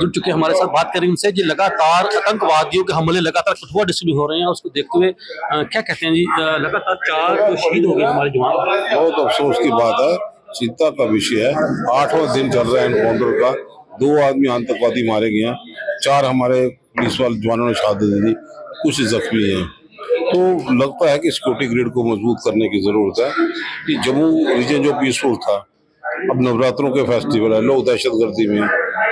जुड़ चुके हैं हमारे साथ, बात करें उनसे। जी, लगातार आतंकवादियों के हमले लगातार कठुआ डिस्ट्रिक्ट में हो रहे हैं, उसको देखते हुए क्या कहते हैं जी? लगातार 4 जो शहीद हो गए हमारे जवान। बहुत अफसोस की बात है, चिंता का विषय है। 8वां दिन चल रहा है एनकाउंटर का। 2 आदमी आतंकवादी मारे गए हैं, 4 हमारे पुलिस वाले जवानों ने शहादत दे दी, कुछ जख्मी हैं। तो लगता है कि सिक्योरिटी ग्रिड को मजबूत करने की जरूरत है कि जम्मू रीजन जो पीसफुल था, अब नवरात्रों के फेस्टिवल है, लोग दहशतगर्दी में,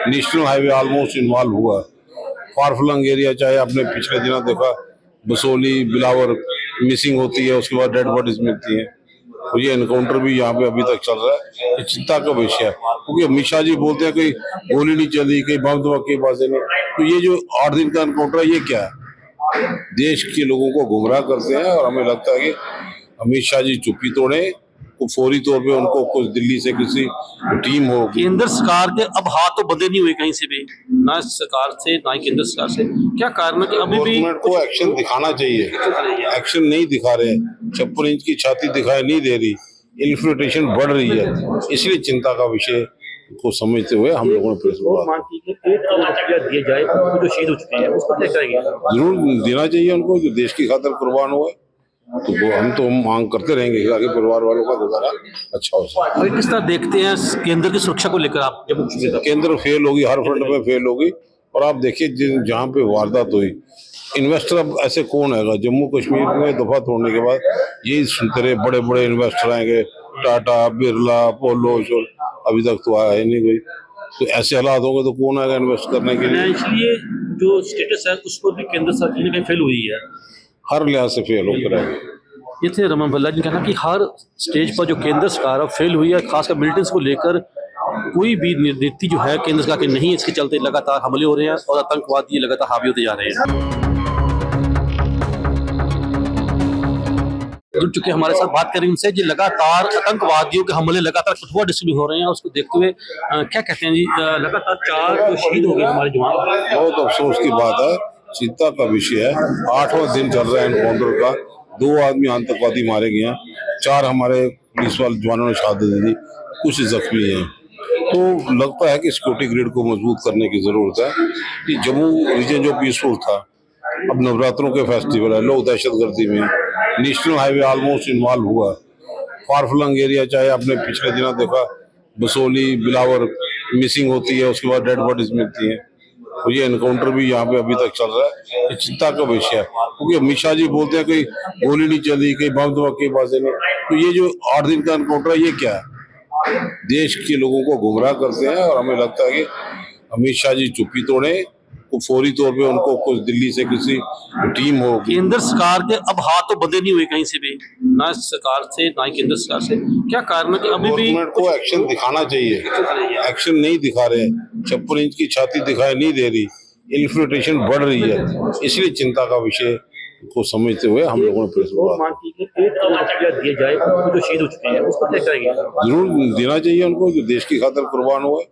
नेशनल हाईवे ऑलमोस्ट इन्वॉल्व हुआ। फारफलंग एरिया, चाहे आपने पिछले दिनों देखा बसोली बिलावर मिसिंग होती है, उसके बाद डेड बॉडीज मिलती हैं। तो ये एनकाउंटर भी यहाँ पे अभी तक चल रहा है, ये चिंता का विषय है। क्योंकि अमित शाह जी बोलते हैं कहीं गोली नहीं चली, कहीं बम धमाके बाजे नहीं, तो ये जो 8 दिन का एनकाउंटर है, ये क्या है? देश के लोगों को गुमराह करते हैं। और हमें लगता है कि अमित शाह जी चुप्पी तोड़े, तो फौरी तौर पे उनको कुछ दिल्ली से किसी टीम हो। केंद्र सरकार के अब हाथ तो बंधे नहीं हुए कहीं से भी, ना सरकार से ना ही केंद्र सरकार से। क्या कारण है कि अभी भी गवर्नमेंट को एक्शन दिखाना चाहिए, एक्शन नहीं दिखा रहे। 56 इंच की छाती दिखाई नहीं दे रही, इन्फ्लेशन बढ़ रही है, इसलिए चिंता का विषय को समझते हुए हम लोगों ने प्रेस मांग की कि 1 करोड़ रुपया दिए जाए जो शहीद हो चुके हैं, उसको क्या करेंगे? जरूर देना चाहिए उनको, जो देश की खातिर कुर्बान हुए। तो वो हम तो मांग करते रहेंगे ताकि परिवार वालों का गुजारा अच्छा हो सके। और किस तरह देखते हैं केंद्र की सुरक्षा को लेकर आप? जब केंद्र फेल होगी, हर फ्रंट में फेल होगी। और आप देखिए जहाँ पे वारदात हुई, इन्वेस्टर अब ऐसे कौन है जम्मू कश्मीर में दफा तोड़ने के बाद? यही सुनते रहे बड़े बड़े इन्वेस्टर आएंगे, टाटा, बिरला, पोलो, अभी तक तो आया ही नहीं कोई। तो ऐसे हालात होंगे तो कौन आएगा इन्वेस्ट करने के लिए? इसलिए जो स्टेटस है उस पर भी केंद्र सरकार कहीं ना कहीं फेल हुई है, हर लिहाज से फेल होकर आएगी। ये थे रमन भल्ला जी ने कहना कि हर स्टेज पर जो केंद्र सरकार फेल हुई है, खासकर मिलिटेंट्स को लेकर कोई भी नीति जो है केंद्र सरकार की नहीं, इसके चलते लगातार हमले हो रहे हैं और आतंकवादी लगातार हावी होते जा रहे हैं। जुड़ चुके हैं हमारे साथ, बात करें उनसे। जी, लगातार आतंकवादियों के हमले लगातार कठुआ डिस्ट्रिक्ट में हो रहे हैं, उसको देखते हुए क्या कहते हैं जी? लगातार 4 जो शहीद हो गए हमारे जवान। बहुत अफसोस की बात है, चिंता का विषय है। 8वां दिन चल रहा है एनकाउंटर का। 2 आदमी आतंकवादी मारे गए हैं, 4 हमारे पुलिस वाले जवानों ने शहादत दे दी, कुछ जख्मी हैं। तो लगता है कि सिक्योरिटी ग्रिड को मजबूत करने की जरूरत है कि जम्मू रीजन जो पीसफुल था, अब नवरात्रों के फेस्टिवल है, लोग दहशतगर्दी में, नेशनल हाईवे ऑलमोस्ट इन्वॉल्व हुआ। फारफलंग एरिया, चाहे आपने पिछले दिनों देखा बसोली बिलावर मिसिंग होती है, उसके बाद डेड बॉडीज मिलती हैं। तो ये एनकाउंटर भी यहाँ पे अभी तक चल रहा है, ये चिंता का विषय है। क्योंकि अमित शाह जी बोलते हैं कहीं गोली नहीं चली, कहीं बम धमाके बाजे नहीं, तो ये जो 8 दिन का एनकाउंटर है, ये क्या है? देश के लोगों को गुमराह करते हैं। और हमें लगता है कि अमित शाह जी चुप्पी तोड़े, तो फौरी तौर पे उनको कुछ दिल्ली से किसी टीम हो। केंद्र सरकार के अब हाथ तो बंधे नहीं हुए कहीं से भी, ना सरकार से ना ही केंद्र सरकार से। क्या कारण है कि अभी भी गवर्नमेंट को एक्शन दिखाना चाहिए, एक्शन नहीं दिखा रहे। 56 इंच की छाती दिखाई नहीं दे रही, इन्फ्लेशन बढ़ रही है, इसलिए चिंता का विषय को समझते हुए हम लोगों ने प्रेस मांग की कि 1 करोड़ रुपया दिए जाए जो शहीद हो चुके हैं, उसको क्या करेंगे? जरूर देना चाहिए उनको, जो देश की खातिर कुर्बान हुए।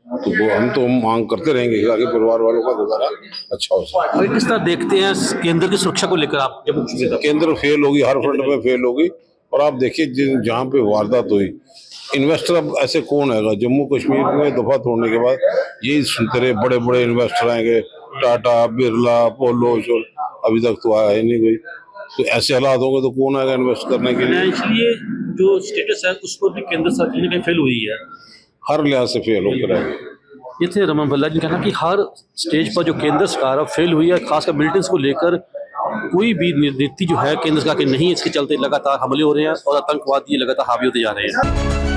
तो वो हम तो मांग करते रहेंगे ताकि परिवार वालों का गुजारा अच्छा हो सके। और किस तरह देखते हैं केंद्र की सुरक्षा को लेकर आप? जब केंद्र फेल होगी, हर फ्रंट में फेल होगी। और आप देखिए जहाँ पे वारदात हुई, इन्वेस्टर अब ऐसे कौन है जम्मू कश्मीर में दफा तोड़ने के बाद? यही सुनते रहे बड़े बड़े इन्वेस्टर आएंगे, टाटा, बिरला, पोलो, अभी तक तो आया ही नहीं कोई। तो ऐसे हालात होंगे तो कौन आएगा इन्वेस्ट करने के लिए? इसलिए जो स्टेटस है उस पर भी केंद्र सरकार कहीं ना कहीं फेल हुई है, हर लिहाज से फेल होकर आएगी। ये थे रमन भल्ला जी ने कहना कि हर स्टेज पर जो केंद्र सरकार फेल हुई है, खासकर मिलिटेंट्स को लेकर कोई भी नीति जो है केंद्र सरकार की नहीं, इसके चलते लगातार हमले हो रहे हैं और आतंकवादी लगातार हावी होते जा रहे हैं।